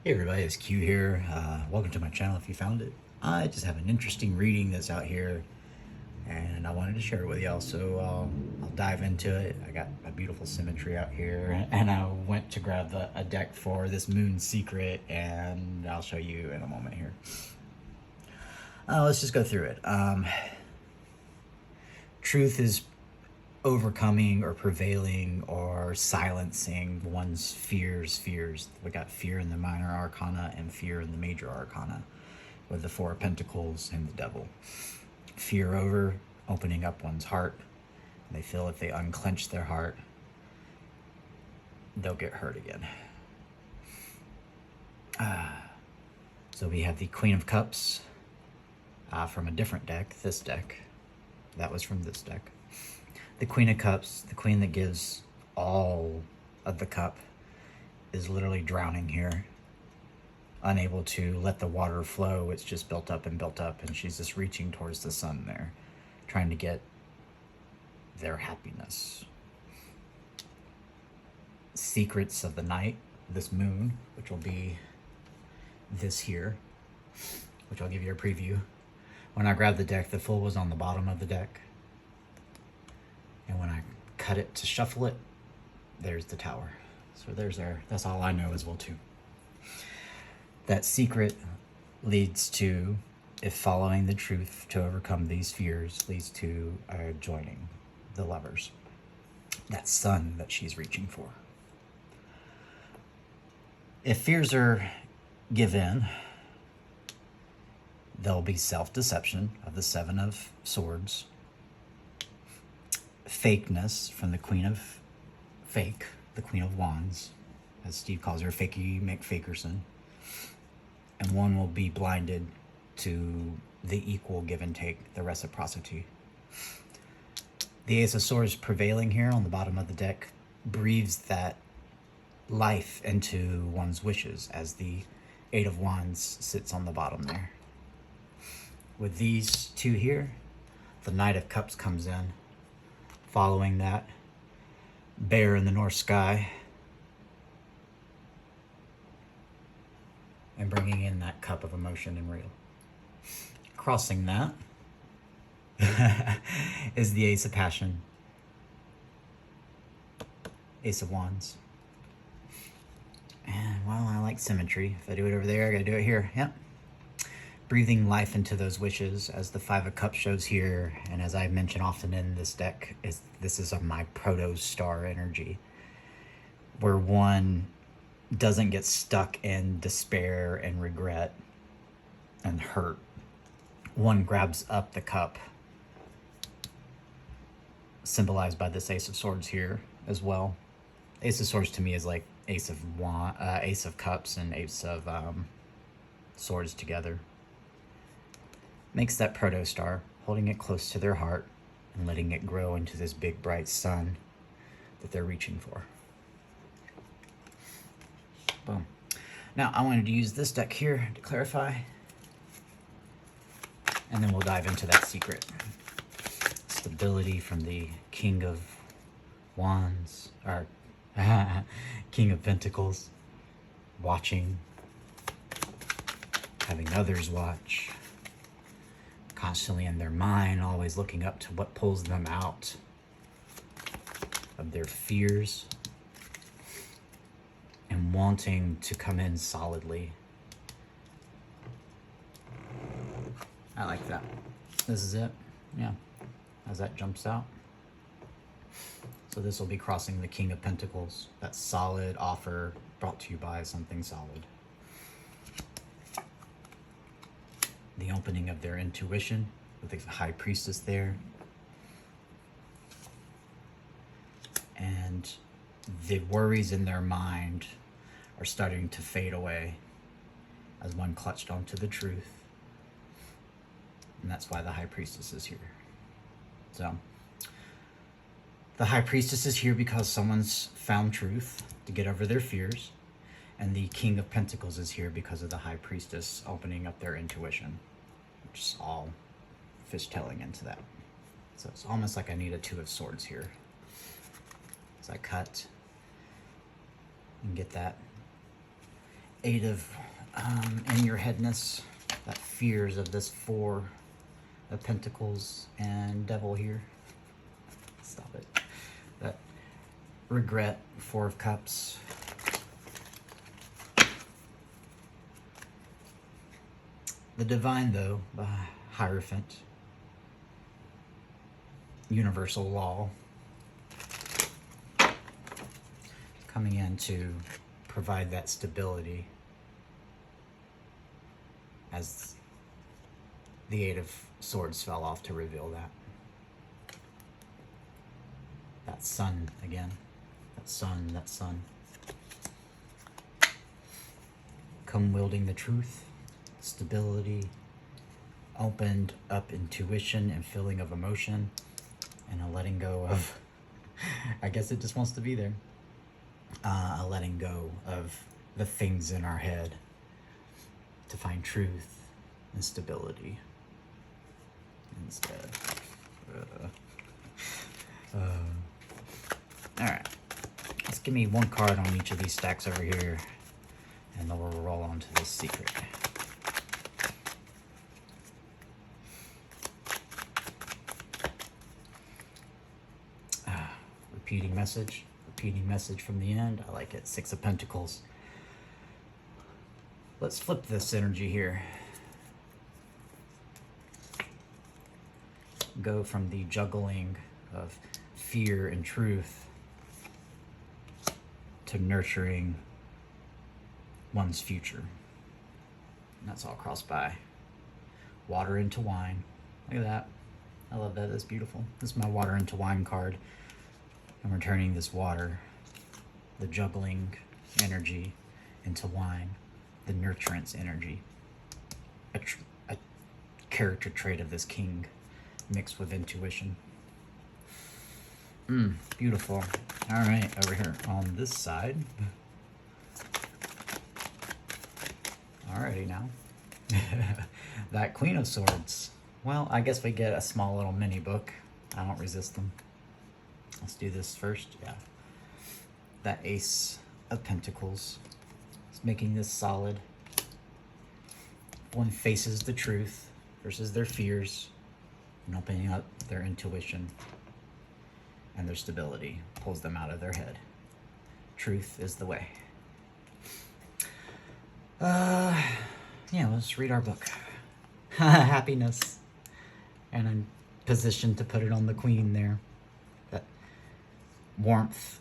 Hey everybody, it's Q here. Welcome to my channel if you found it. I just have an interesting reading that's out here and I wanted to share it with y'all, so I'll dive into it. I got a beautiful symmetry out here and I went to grab a deck for this moon secret and I'll show you in a moment here. Let's just go through it. Truth is overcoming or prevailing or silencing one's fears. We got fear in the minor arcana and fear in the major arcana with the Four of Pentacles and the Devil. Fear over opening up one's heart. They feel if they unclench their heart, they'll get hurt again. So we have the Queen of Cups from a different deck, this deck. That was from this deck. The Queen of Cups, the queen that gives all of the cup, is literally drowning here. Unable to let the water flow. It's just built up, and she's just reaching towards the sun there, trying to get their happiness. Secrets of the night, this moon, which will be this here, which I'll give you a preview. When I grabbed the deck, the Fool was on the bottom of the deck. And when I cut it to shuffle it, there's the Tower. So that's all I know as well too. That secret leads to, if following the truth to overcome these fears, leads to joining the lovers. That sun that she's reaching for. If fears are given, there'll be self-deception of the Seven of Swords. Fakeness from the Queen of Fake, the Queen of Wands, as Steve calls her, Fakey McFakerson. And one will be blinded to the equal give and take, the reciprocity. The Ace of Swords prevailing here on the bottom of the deck breathes that life into one's wishes as the Eight of Wands sits on the bottom there. With these two here, the Knight of Cups comes in. Following that, bear in the north sky, and bringing in that cup of emotion and real. Crossing that is the Ace of Passion, Ace of Wands. And well, I like symmetry. If I do it over there, I gotta do it here. Yep. Breathing life into those wishes, as the Five of Cups shows here, and as I mention often in this deck, this is my proto-star energy, where one doesn't get stuck in despair and regret and hurt. One grabs up the cup, symbolized by this Ace of Swords here as well. Ace of Swords to me is like Ace of Cups and Ace of Swords together. Makes that proto-star, holding it close to their heart and letting it grow into this big bright sun that they're reaching for. Boom. Now I wanted to use this deck here to clarify, and then we'll dive into that secret. Stability from the King of Wands, or King of Pentacles, watching, having others watch, constantly in their mind, always looking up to what pulls them out of their fears and wanting to come in solidly. I like that. This is it. Yeah, as that jumps out. So this will be crossing the King of Pentacles, that solid offer brought to you by something solid. The opening of their intuition with the High Priestess there. And the worries in their mind are starting to fade away as one clutched onto the truth. And that's why the High Priestess is here. So, the High Priestess is here because someone's found truth to get over their fears. And the King of Pentacles is here because of the High Priestess opening up their intuition, which is all fishtailing into that. So it's almost like I need a Two of Swords here. As I cut and get that Eight of in your headness, that fears of this Four of Pentacles and Devil here. Stop it. That regret, Four of Cups. The Divine, though, the Hierophant. Universal Law. Coming in to provide that stability as the Eight of Swords fell off to reveal that. That sun again. That sun, that sun. Come wielding the truth, stability, opened up intuition and feeling of emotion, and a letting go of, I guess it just wants to be there. A letting go of the things in our head to find truth and stability instead. All right, let's give me one card on each of these stacks over here, and then we'll roll on to this secret. Repeating message from the end. I like it. Six of Pentacles. Let's flip this energy here. Go from the juggling of fear and truth to nurturing one's future. And that's all crossed by water into wine. Look at that. I love that. That's beautiful. This is my water into wine card. And we're turning this water, the juggling energy, into wine, the nurturance energy. A character trait of this king mixed with intuition. Beautiful. All right, over here on this side. Alrighty now. That Queen of Swords. Well, I guess we get a small little mini book. I don't resist them. Let's do this first. Yeah. That Ace of Pentacles. It's making this solid. One faces the truth versus their fears and opening up their intuition and their stability. Pulls them out of their head. Truth is the way. Yeah, let's read our book. Happiness. And I'm positioned to put it on the Queen there. That warmth,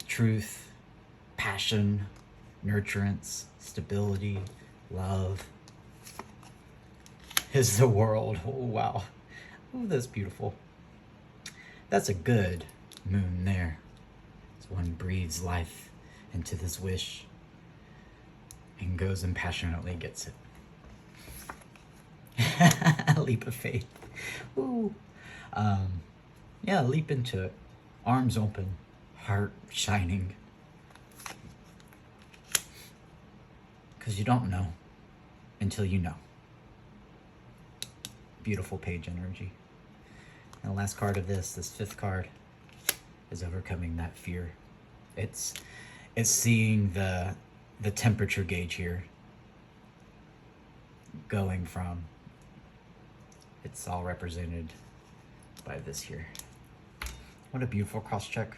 truth, passion, nurturance, stability, love is the world. Oh, wow. Oh, that's beautiful. That's a good moon there. As one breathes life into this wish and goes and passionately gets it. Leap of faith. Ooh. Yeah, leap into it. Arms open, heart shining. Because you don't know until you know. Beautiful page energy. And the last card of this fifth card, is overcoming that fear. It's seeing the temperature gauge here going from, it's all represented by this here. What a beautiful cross check.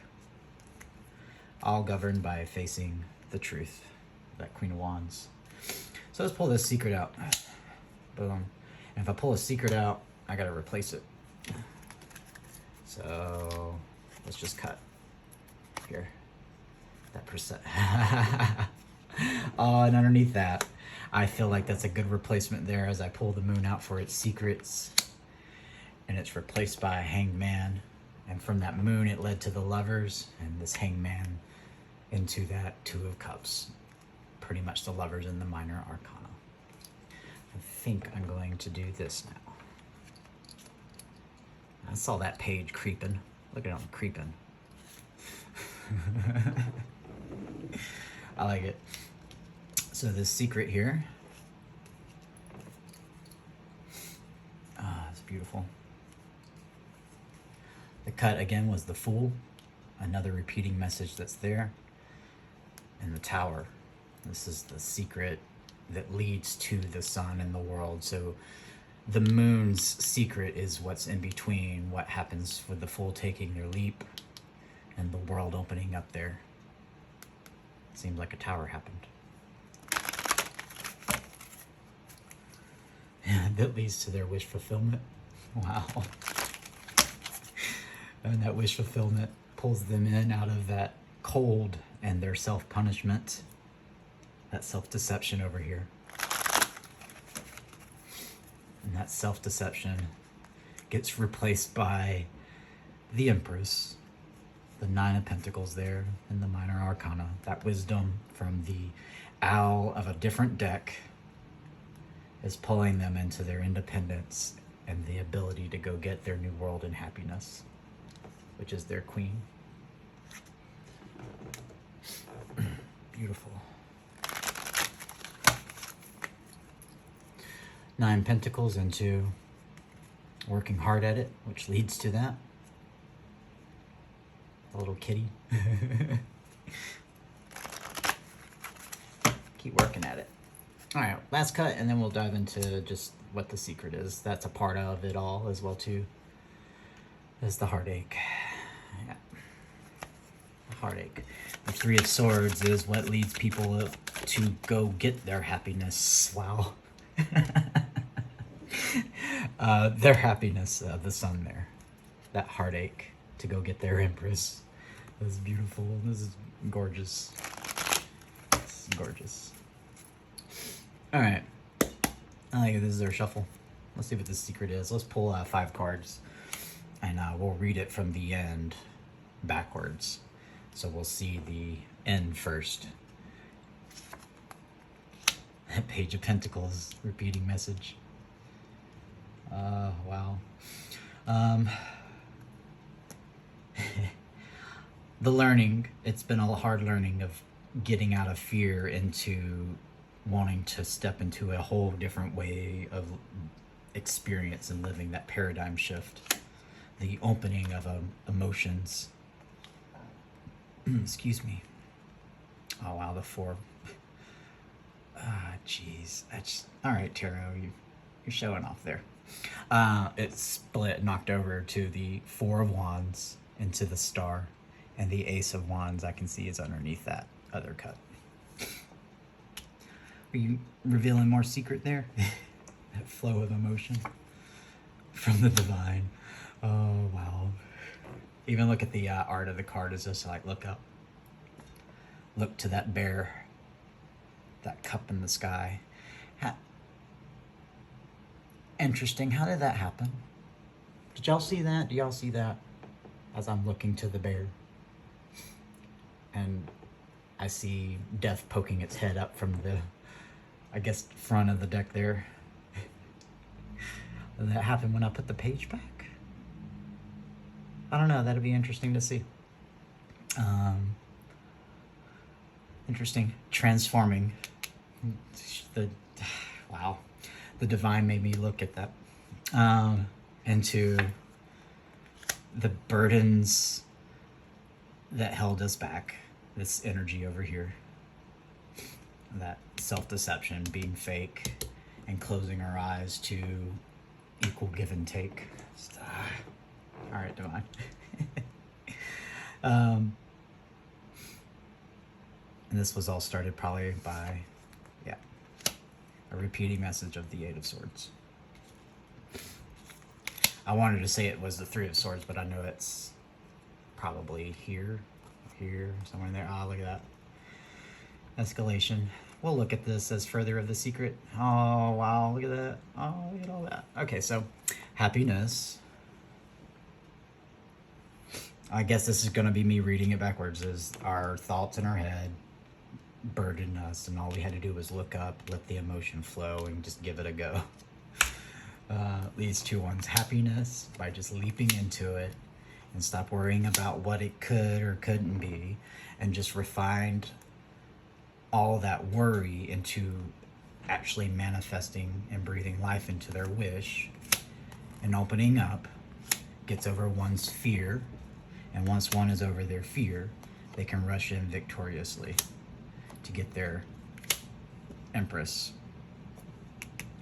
All governed by facing the truth, that Queen of Wands. So let's pull this secret out. Boom. And if I pull a secret out, I gotta replace it. So let's just cut here. That percent. Oh, and underneath that, I feel like that's a good replacement there as I pull the moon out for its secrets. And it's replaced by a hanged man. And from that moon, it led to the lovers, and this hanged man into that Two of Cups. Pretty much the lovers in the minor arcana. I think I'm going to do this now. I saw that page creeping. Look at him creeping. I like it. So this secret here. Ah, it's beautiful. The cut again was the Fool. Another repeating message that's there. And the Tower. This is the secret that leads to the sun and the world. So the moon's secret is what's in between, what happens with the fool taking their leap and the world opening up there. Seems like a tower happened. That leads to their wish fulfillment. Wow. And that wish fulfillment pulls them in out of that cold and their self-punishment, that self-deception over here. And that self-deception gets replaced by the Empress, the Nine of Pentacles there, and the Minor Arcana. That wisdom from the Owl of a different deck is pulling them into their independence and the ability to go get their new world and happiness, which is their Queen. Beautiful. Nine Pentacles into working hard at it, which leads to that. A little kitty. Keep working at it. All right, last cut, and then we'll dive into just what the secret is. That's a part of it all as well too. Is the heartache. Yeah. Heartache. The Three of Swords is what leads people to go get their happiness. Wow. Their happiness, the sun there. That heartache to go get their Empress. This is beautiful. This is gorgeous. This is gorgeous. All right. I think this is our shuffle. Let's see what the secret is. Let's pull 5 cards, and we'll read it from the end backwards. So we'll see the end first. Page of Pentacles, repeating message. Wow. The learning, it's been a hard learning of getting out of fear into wanting to step into a whole different way of experience and living, that paradigm shift, the opening of emotions. Excuse me. Oh wow, the 4. Jeez. All right, Tarot, you're showing off there. It split, knocked over to the 4 of Wands into the Star, and the Ace of Wands I can see is underneath that other cut. Are you revealing more secret there? That flow of emotion from the divine. Oh, wow. Even look at the art of the card is just like, look up. Look to that bear. That cup in the sky. Interesting. How did that happen? Did y'all see that? Do y'all see that? As I'm looking to the bear. And I see death poking its head up from the, I guess, front of the deck there. Did that happen when I put the page back? I don't know. That'd be interesting to see. Interesting. Transforming. Wow. The divine made me look at that. Into the burdens that held us back. This energy over here. That self-deception, being fake, and closing our eyes to equal give and take. All right, divine. And this was all started probably by, yeah, a repeating message of the 8 of Swords. I wanted to say it was the 3 of Swords, but I know it's probably here, somewhere in there. Ah, look at that. Escalation. We'll look at this as further of the secret. Oh, wow, look at that. Oh, look at all that. Okay, so happiness. I guess this is going to be me reading it backwards, is our thoughts in our head burdened us, and all we had to do was look up, let the emotion flow, and just give it a go. Leads to one's happiness by just leaping into it and stop worrying about what it could or couldn't be, and just refined all that worry into actually manifesting and breathing life into their wish and opening up, gets over one's fear. And once one is over their fear, they can rush in victoriously to get their Empress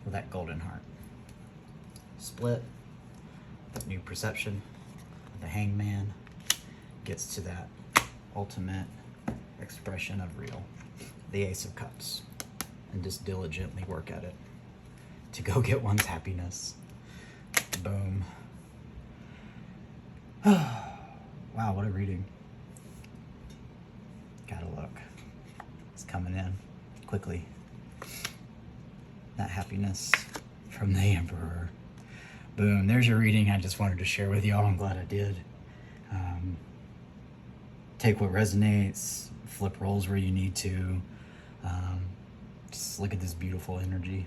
with that golden heart. Split, that new perception, the Hangman gets to that ultimate expression of real, the Ace of Cups, and just diligently work at it to go get one's happiness. Boom. Wow, what a reading. Gotta look. It's coming in quickly. That happiness from the Emperor. Boom, there's your reading. I just wanted to share with y'all. I'm glad I did. Take what resonates, flip roles where you need to. Just look at this beautiful energy.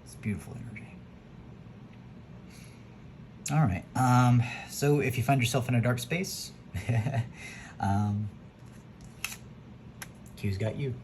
It's beautiful energy. All right. So if you find yourself in a dark space, Q's got you.